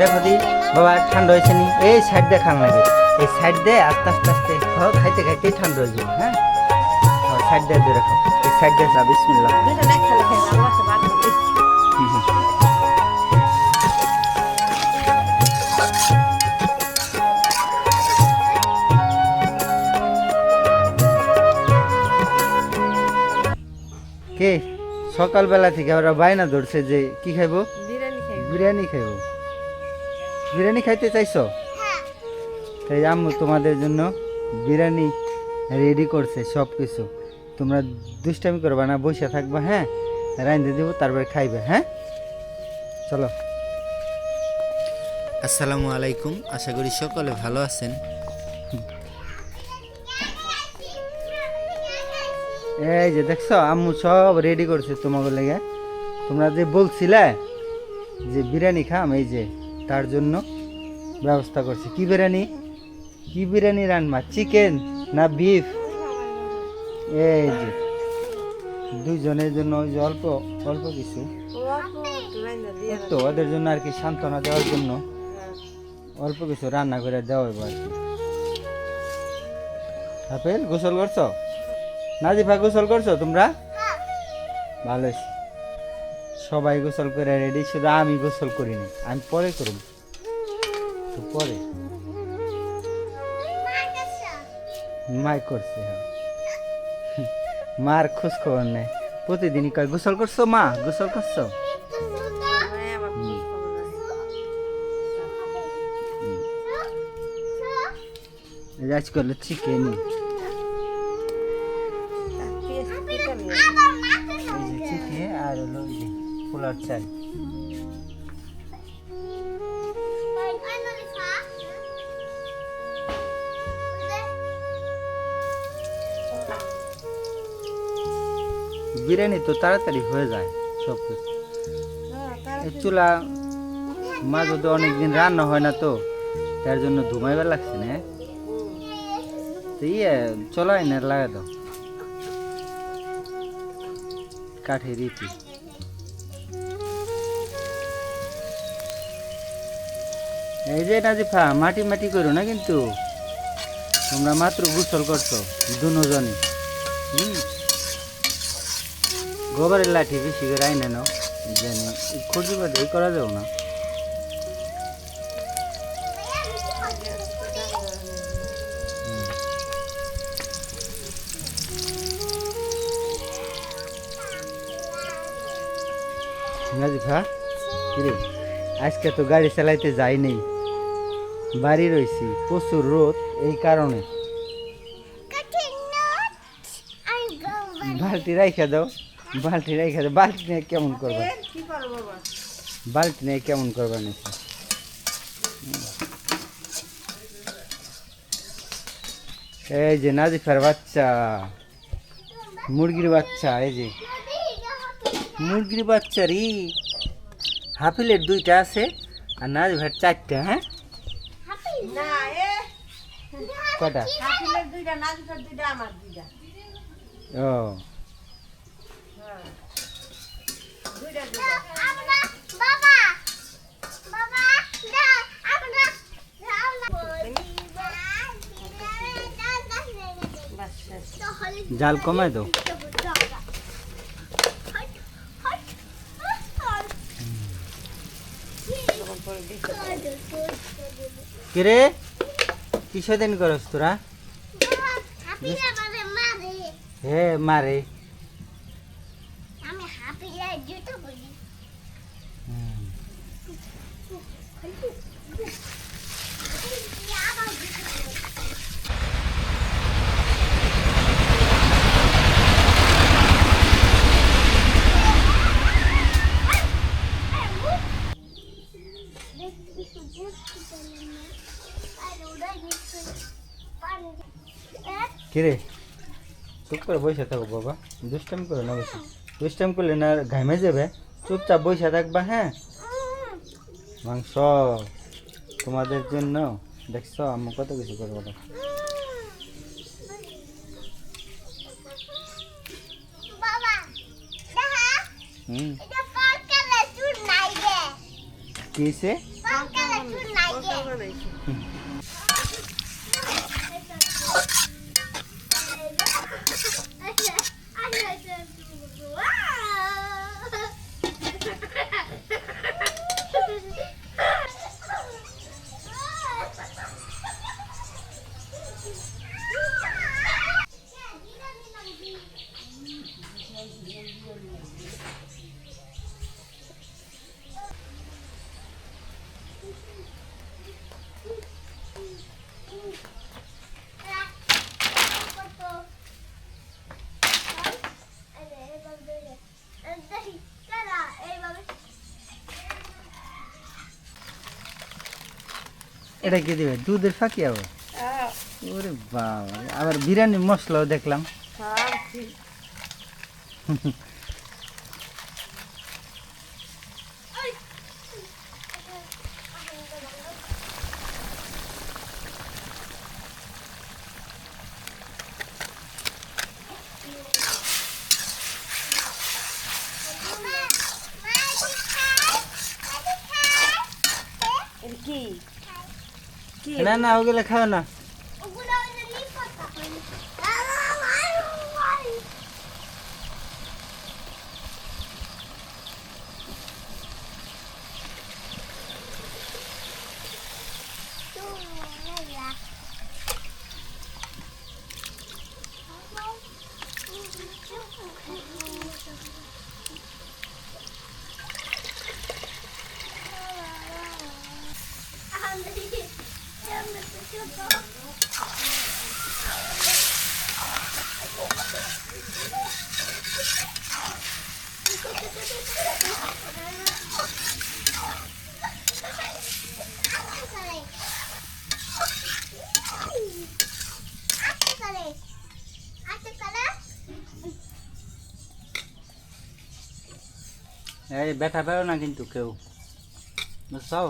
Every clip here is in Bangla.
দেখো দি বাবা ঠান্ডা হয়েছে নি এই সাইড দিয়ে খান লাগে এই সাইড দিয়ে আস্তে আস্তে আস্তে খাও খাইতে খাইতেই ঠান্ডা হয়ে যাবে হ্যাঁ সাইড দিয়ে দিয়ে রাখো এই সাইড দিয়ে যা বিসমিল্লাহ কে সকালবেলা থেকে ওরা বায়না ধরছে যে কি খাইবো বিরিয়ানি খাইবো বিরিয়ানি খাইতে চাইছো তাই আম্মু তোমাদের জন্য বিরিয়ানি রেডি করছে সব কিছু তোমরা দুষ্টামি করবা না বসে থাকবা হ্যাঁ রাঁধে দেবো তারপরে খাইবে হ্যাঁ চলো আসসালামু আলাইকুম আশা করি সকলে ভালো আছেন এই যে দেখছো আম্মু সব রেডি করছে তোমাকে লেগে তোমরা যে বলছিলে যে বিরিয়ানি খাম এই যে তার জন্য ব্যবস্থা করছি কি বিরিয়ানি রান্না চিকেন না বিফ এই যে দুইজনের জন্য ওই যে অল্প অল্প কিছু তো ওদের জন্য আর কি সান্ত্বনা দেওয়ার জন্য অল্প কিছু রান্না করে দেওয়া আর কি আপেল গোসল করছো নাজিফা গোসল করছো তোমরা ভালো সবাই গোসল করে রেডি শুধু আমি গোসল করিনি আমি পরে করব তো পরে মাই করছে মার খোঁজ খবর নেই প্রতিদিনই কয় গোসল করছো মা গোসল করছো আজ করলো চিকেন চিকেন আর হলো পোলার চাল বিরিয়ানি তো তাড়াতাড়ি হয়ে যায় সব কিছু চুলা মাঝে তো অনেকদিন রান্না হয় না তো তার জন্য ধুমাইবার লাগছে না তো চলাই না লাগা দাও কাঠের ইটি এই যে নাজিফা মাটি মাটি করো না কিন্তু তোমরা মাত্র গোসল করছো দুজনই গোবরের লাঠি বেশি করে আইনে নাও জানি খুঁজি বাদে করা যাও না নাজিফা কিরে আজকে তো গাড়ি চালাইতে যাই নেই বাড়ি রয়েছি প্রচুর রোদ এই কারণে বালতি রাইখা দাও বালতি নিয়ে কেমন করবা বালতি নিয়ে কেমন করবা নাকি এই যে নাজিফার বাচ্চা মুরগির বাচ্চা এই যে মুরগির বাচ্চা রে হাফিলের 2টা আছে আর নাজিফার 4টা হ্যাঁ কটা হাফিলের 2টা নাজিফার 2টা আমার 2টা ও জাল কমায় দাও কিরে কিসে দিন করস তোরা হে মারে কিরে চুপ করে বসে থাকো বাবা দুষ্টামি করো না বেশি দুষ্টামি করলে না ঘামে যাবে চুপচাপ বসে থাকবা হ্যাঁ মাংস তোমাদের জন্য দেখছো আমি কত কিছু করবো কিসে এটা কি দিবে দুধের ফাঁকি আবার ওরে বাবা আবার বিরিয়ানি মশলাও দেখলাম না না ওগুলো খাও না এই ব্যথা পেও না কিন্তু কেউ বুঝছো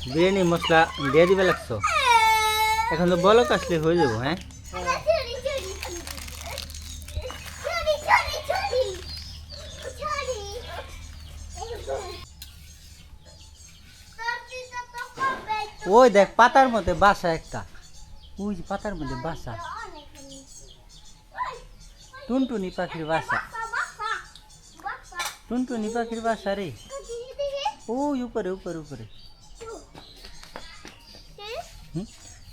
বিরিয়ানি মশলা দিয়ে দিবে লাগছো এখন তো বলক আসলে হয়ে যাবো হ্যাঁ ওই দেখ পাতার মধ্যে বাসা একটা ওই যে পাতার মধ্যে বাসা টুনটুনি পাখির বাসা টুনটুনি পাখির বাসা রে ওই উপরে উপরে উপরে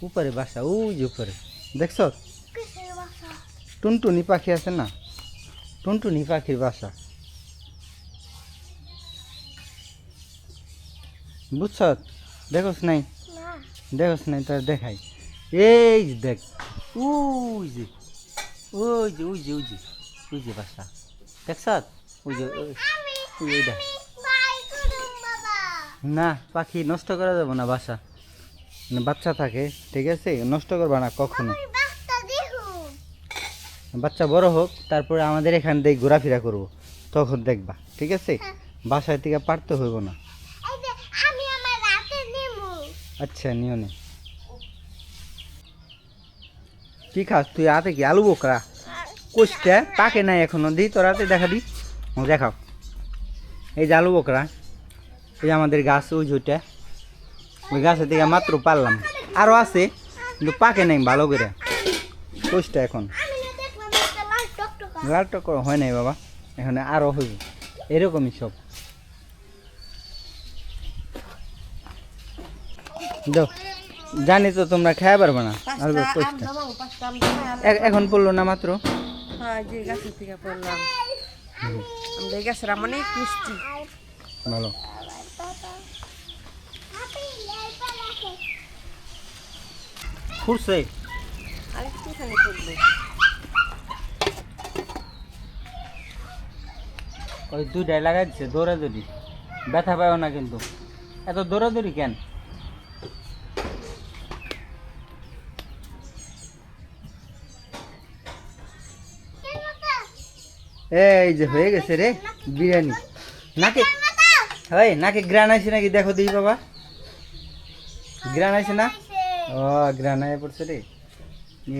উপরে বাসা ওই যে উপরে দেখছ টুনটুনি পাখি আছে না টুনটুনি পাখির বাসা বুঝছ দেখোস নাই দেখোস নাই তার দেখাই এই যে দেখ ওই যে ওই যে ওই যে ওই যে ওই যে বাসা দেখছ ওই যে ওই দেখ না পাখি নষ্ট করা যাবে না বাসা বাচ্চা থাকে ঠিক আছে নষ্ট করবা না কখনো বাচ্চা বড় হোক তারপরে আমাদের এখান থেকে ঘোরাফেরা করবো তখন দেখবা ঠিক আছে বাসায় থেকে পারতে হইব না আচ্ছা নিও নে কি খাস তুই হাতে কি আলু বোকরা কোষটা পাকে নাই এখনো দিই তোর হাতে দেখা দি দেখাও এই যে আলু বোকরা এই যে আমাদের গাছ ওই ঝুইটা ওই গাছের থেকে মাত্র পারলাম আরও আছে কিন্তু পাকে নাই ভালো করে কোষটা এখন লাল টক হয় নাই বাবা এখানে আরও হইব এরকমই সব দাও জানি তো তোমরা খাই পারবে না এখন পড়লো না মাত্র গাছের থেকে পড়লাম গাছের অনেক মিষ্টি ভালো ফুটছে আরেকটুখানি ফুটবে। ওই দুইটাই লাগাই দিচ্ছে দৌড়াদৌড়ি, ব্যথা পাও না কিন্তু, এত দৌড়াদৌড়ি কেন? এই যে হয়ে গেছে রে বিরিয়ানি। নাকে হয় নাকে গ্রান আছে নাকি দেখো দিই বাবা, গ্রান আছে না? ও গ্রান আয় পড়ছে রে,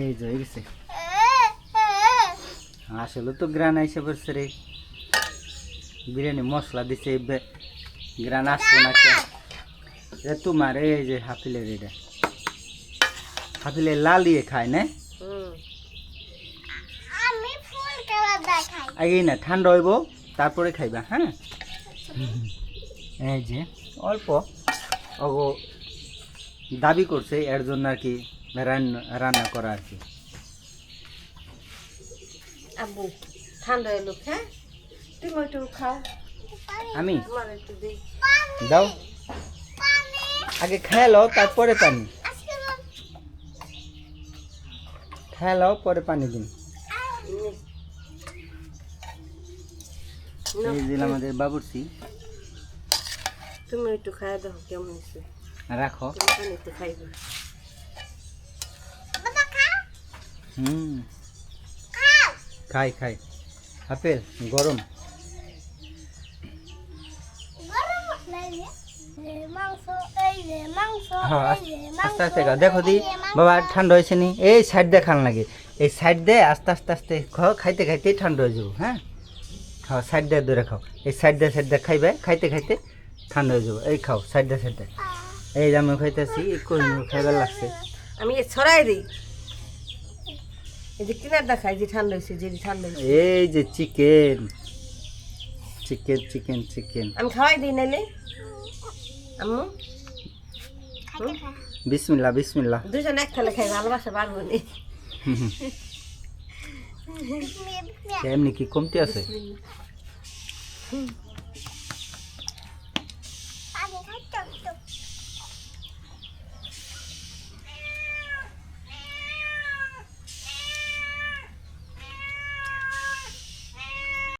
এই যে হয়ে গেছে। আসলে তো গ্রান আইসে পড়ছে রে, বিরিয়ানি মশলা দিছে, গ্রান আসছে না কেন? এটা তোমার এই যে হাফিলের, এটা হাফিলের লাল দিয়ে খায় না? আগে না ঠান্ডা হইব তারপরে খাইবা, হ্যাঁ? এই যে অল্প অগো দাবি করছে এর জন্য আর কি রান্না করা আর কি। আব্বু ঠান্ডা এলো, হ্যাঁ তুমি একটু খাও, আমি তোমার একটু দিই। দাও, আগে খেয়ে লও তারপরে পানি, খেয়ে লও পরে পানি দিন। এই যে আমাদের বাবুর্চি, তুমি একটু খাই দাও কেমন হয়েছে, রাখো। তুমি একটু খাইবে। হুম খাই খাই, আপেল গরম। হ্যাঁ আস্তে আস্তে খাও, দেখো দি বাবা ঠান্ডা হয়েছে নি, এই সাইড দিয়ে খান লাগে, এই সাইড দিয়ে আস্তে আস্তে আস্তে খাও, খাইতে খাইতেই ঠান্ডা হয়ে যাবো। হ্যাঁ খাও, সাইড দিয়ে দূরে খাও, এই সাইড দিয়ে খাইবে, খাইতে খাইতে ঠান্ডা হয়ে যাবো। এই খাও সাইড দিয়ে, এই যে আমি খাইতেছি খাইবার লাগছে। আমি ছড়াই দিই, এই যে কিনারটা খাই, যে ঠান্ডা হয়েছে, যে ঠান্ডা হয়েছে। এই যে চিকেন চিকেন চিকেন চিকেন আমি খাওয়াই দিই নাইলে আম্মু। বিসমিল্লাহ বিসমিল্লাহ। দুজন এক থালে খাই, ভালোবাসা পারবো নি। এমনি কি কমতি আছে?